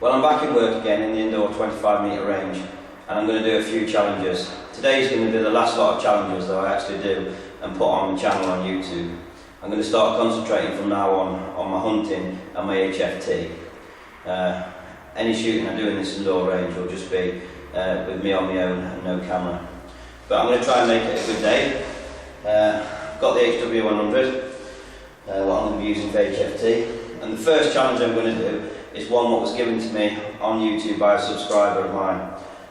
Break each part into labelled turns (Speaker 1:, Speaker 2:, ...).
Speaker 1: Well, I'm back in work again in the indoor 25-metre range, and I'm going to do a few challenges. Today's going to be the last lot of challenges that I actually do and put on the channel on YouTube. I'm going to start concentrating from now on my hunting and my HFT. Any shooting I do in this indoor range will just be with me on my own and no camera. But I'm going to try and make it a good day. I've got the HW100, what I'm going to be using for HFT. And the first challenge I'm going to do is one that was given to me on YouTube by a subscriber of mine.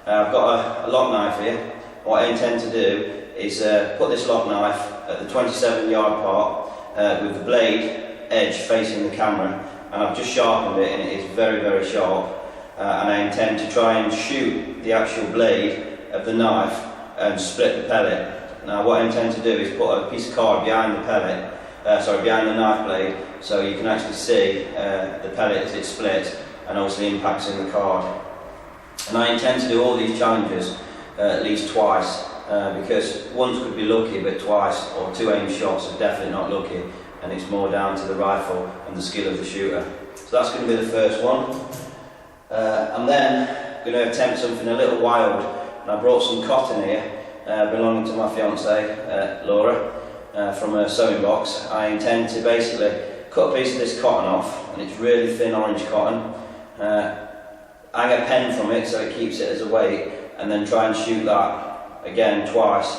Speaker 1: I've got a lock knife here. What I intend to do is put this lock knife at the 27-yard part with the blade edge facing the camera, and I've just sharpened it and it is very, very sharp, and I intend to try and shoot the actual blade of the knife and split the pellet. Now what I intend to do is put a piece of card behind the pellet, behind the knife blade, so you can actually see the pellet as it splits and obviously impacts in the card. And I intend to do all these challenges at least twice, because once could be lucky, but twice or two aim shots are definitely not lucky, and it's more down to the rifle and the skill of the shooter. So that's going to be the first one. I'm then going to attempt something a little wild, and I brought some cotton here belonging to my fiancée, Laura, from a sewing box. I intend to basically cut a piece of this cotton off, and it's really thin orange cotton, hang a pen from it so it keeps it as a weight, and then try and shoot that again twice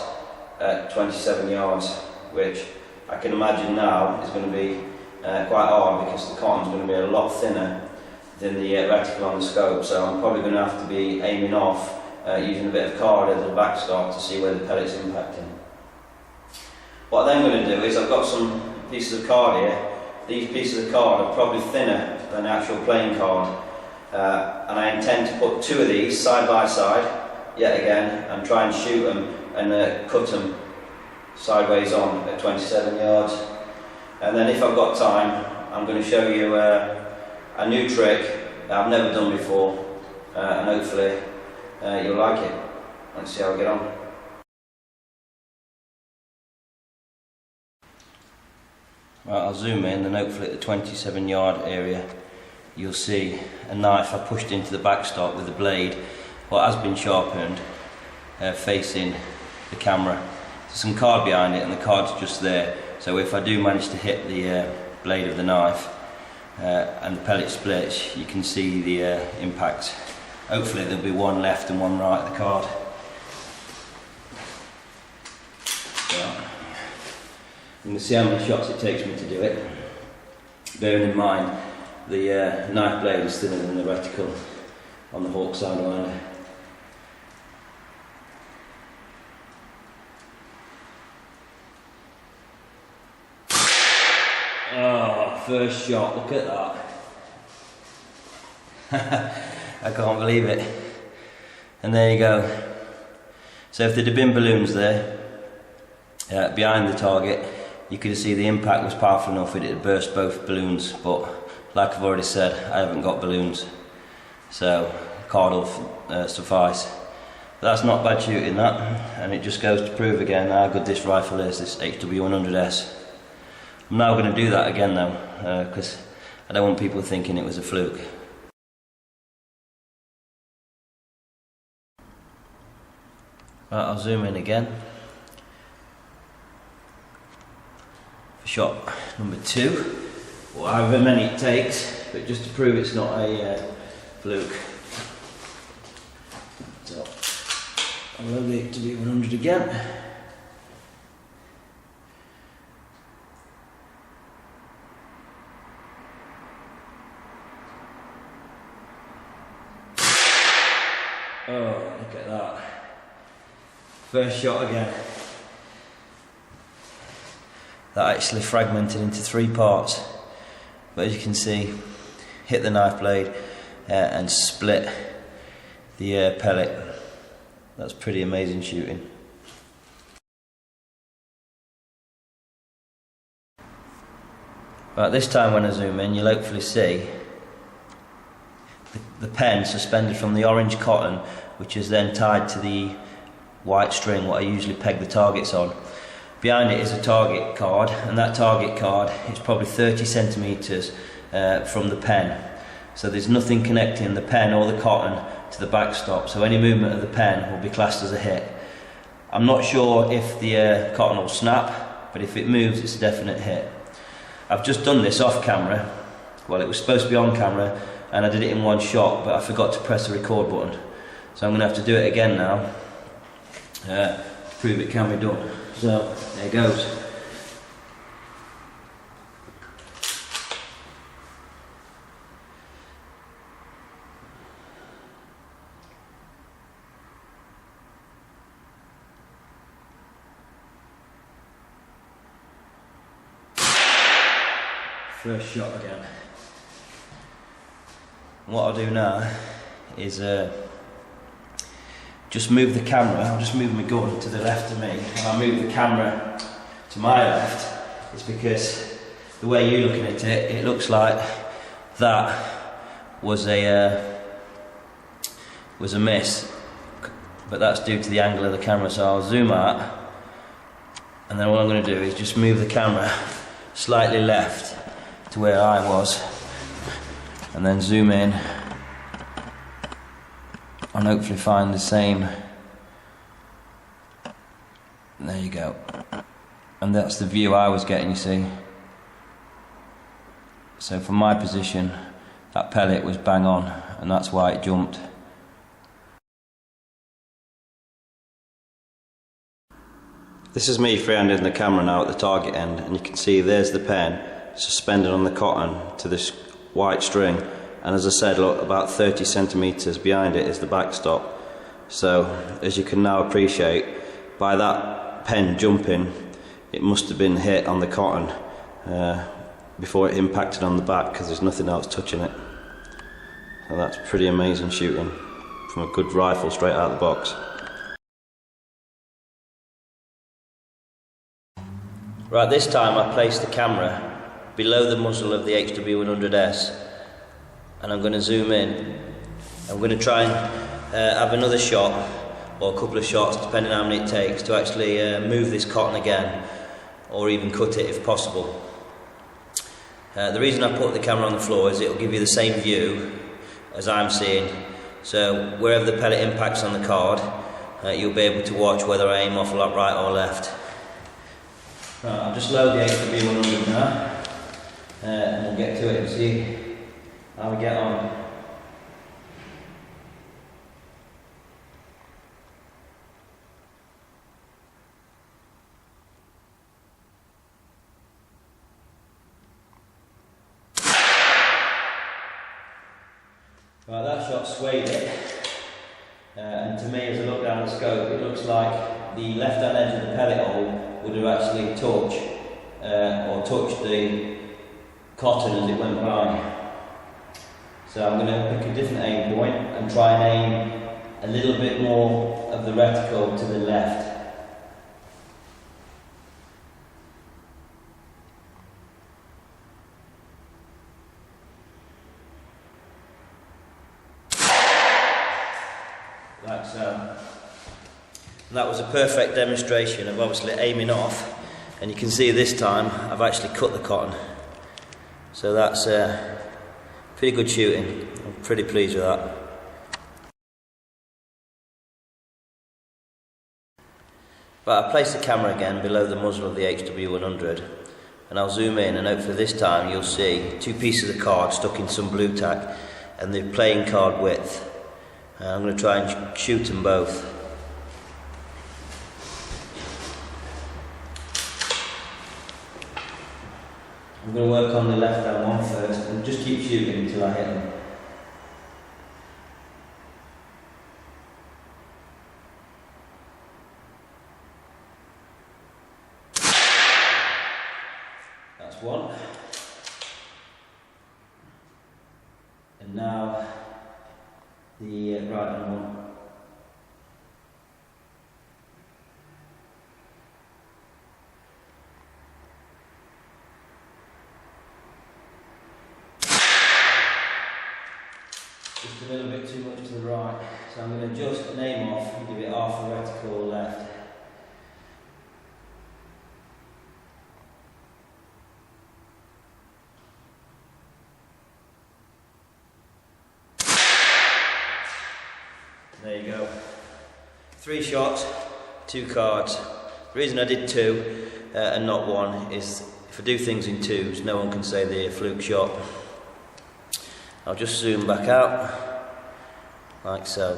Speaker 1: at 27 yards, which I can imagine now is going to be quite hard because the cotton's going to be a lot thinner than the reticle on the scope, so I'm probably going to have to be aiming off using a bit of card as a backstop to see where the pellet's impacting. What I'm then going to do is, I've got some pieces of card here. These pieces of card are probably thinner than the actual playing card, and I intend to put two of these side by side yet again and try and shoot them and cut them sideways on at 27 yards. And then if I've got time, I'm going to show you a new trick that I've never done before, and hopefully you'll like it. Let's see how I get on. Right, I'll zoom in, and hopefully at the 27-yard area you'll see a knife I pushed into the backstop with the blade, what has been sharpened, facing the camera. There's some card behind it and the card's just there, so if I do manage to hit the blade of the knife and the pellet splits, you can see the impact. Hopefully there'll be one left and one right of the card. I'm going to see how many shots it takes me to do it, bearing in mind the knife blade is thinner than the reticle on the hawk sidewinder. Oh, first shot, look at that. I can't believe it. And there you go. So if there'd have been balloons there behind the target, you could see the impact was powerful enough it would burst both balloons, but like I've already said, I haven't got balloons, so card will suffice. But that's not bad shooting, that, and it just goes to prove again how good this rifle is, this HW100S. I'm now going to do that again though, because I don't want people thinking it was a fluke. Right, I'll zoom in again. Shot number 2, or however many it takes, but just to prove it's not a fluke. So I'll load it to be 100 again. Oh, look at that. First shot again. That actually fragmented into 3 parts, but as you can see, hit the knife blade and split the pellet. That's pretty amazing shooting. Right, this time when I zoom in, you'll hopefully see the pen suspended from the orange cotton, which is then tied to the white string, what I usually peg the targets on. Behind it is a target card, and that target card is probably 30 centimetres from the pen. so there's nothing connecting the pen or the cotton to the backstop, so any movement of the pen will be classed as a hit. I'm not sure if the cotton will snap, but if it moves it's a definite hit. I've just done this off camera. Well, it was supposed to be on camera and I did it in one shot, but I forgot to press the record button, so I'm going to have to do it again now to prove it can be done. So there it goes. First shot again. And what I'll do now is just move the camera. I'll just move my gun to the left of me, and I'll move the camera to my left. It's because the way you're looking at it, it looks like that was a miss, but that's due to the angle of the camera. So I'll zoom out, and then what I'm going to do is just move the camera slightly left to where I was, and then zoom in and hopefully find the same. There you go. And that's the view I was getting, you see. So from my position, that pellet was bang on, and that's why it jumped. This is me freehanding the camera now at the target end, and you can see there's the pen suspended on the cotton to this white string, and as I said, look, about 30 centimeters behind it is the backstop. So as you can now appreciate, by that pen jumping, it must have been hit on the cotton before it impacted on the back, because there's nothing else touching it. So that's pretty amazing shooting from a good rifle straight out of the box. Right, this time I placed the camera below the muzzle of the HW100S, and I'm going to zoom in. I'm going to try and have another shot, or a couple of shots depending on how many it takes, to actually move this cotton again, or even cut it if possible. The reason I put the camera on the floor is it will give you the same view as I'm seeing, so wherever the pellet impacts on the card, you'll be able to watch whether I aim off a lot right or left. Right, I'll just load the HW100 now, and we'll get to it and see how we get on. Right, that shot swayed it, and to me, as I look down the scope, it looks like the left-hand edge of the pellet hole would have actually touched the cotton as it went by. So I'm going to pick a different aim point and try and aim a little bit more of the reticle to the left. Like so. And that was a perfect demonstration of obviously aiming off, and you can see this time I've actually cut the cotton. So that's pretty good shooting. I'm pretty pleased with that. But I placed the camera again below the muzzle of the HW100, and I'll zoom in, and hopefully this time you'll see two pieces of card stuck in some blue tack and the playing card width. I'm going to try and shoot them both. I'm going to work on the left hand one first and just keep shooting until I hit them. That's one. And now the right hand one. Just a little bit too much to the right, so I'm going to adjust and aim off and give it half a reticle left. There you go. 3 shots, 2 cards. The reason I did 2 and not 1 is if I do things in 2s, no one can say they're a fluke shot. I'll just zoom back out, like so.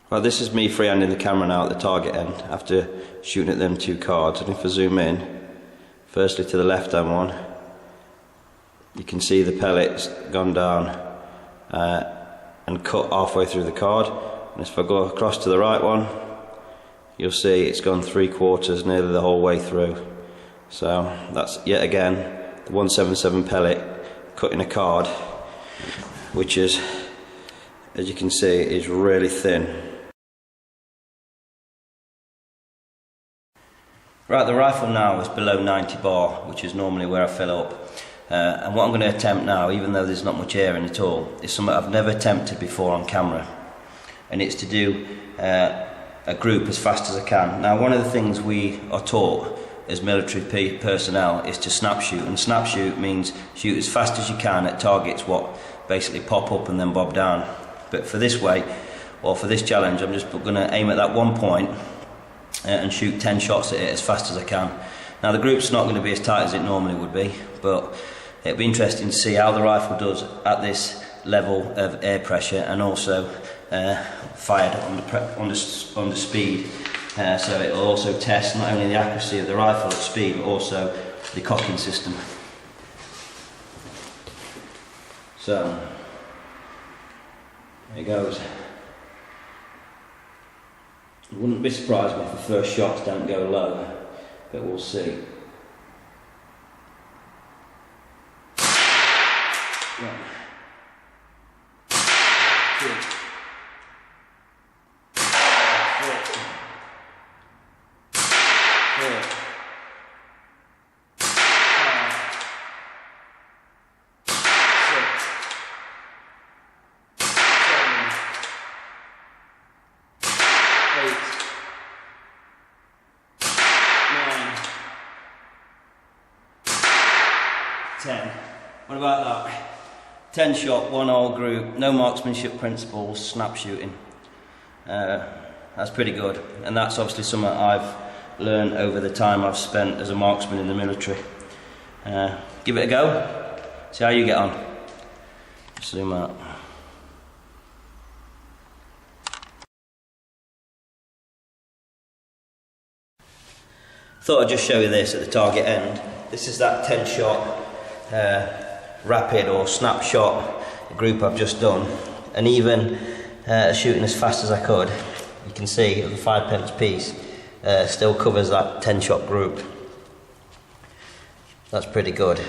Speaker 1: Well, this is me freehanding the camera now at the target end after shooting at them 2 cards, and if I zoom in, firstly to the left hand one, you can see the pellet's gone down and cut halfway through the card, and if I go across to the right one, you'll see it's gone 3/4 nearly the whole way through. So that's yet again the 177 pellet cutting a card, which is, as you can see, is really thin. Right, the rifle now is below 90 bar, which is normally where I fill up. And what I'm going to attempt now, even though there's not much air in it all, is something I've never attempted before on camera. And it's to do a group as fast as I can. Now, one of the things we are taught as military personnel is to snap shoot. And snap shoot means shoot as fast as you can at targets what basically pop up and then bob down. But for this way, or for this challenge, I'm just going to aim at that one point and shoot 10 shots at it as fast as I can. Now the group's not going to be as tight as it normally would be, but it'll be interesting to see how the rifle does at this level of air pressure and also fired under speed. So it will also test not only the accuracy of the rifle at speed, but also the cocking system. So there it goes. I wouldn't be surprised if the first shots don't go low, but we'll see. 1, 2, 3, 4, 10. What about that? 10 shot, 1 whole group, no marksmanship principles, snap shooting. That's pretty good, and that's obviously something I've learned over the time I've spent as a marksman in the military. Give it a go, see how you get on. Zoom out. Thought I'd just show you this at the target end. This is that 10 shot rapid or snapshot group I've just done, and even shooting as fast as I could, you can see the 5 pellets piece still covers that 10 shot group. That's pretty good.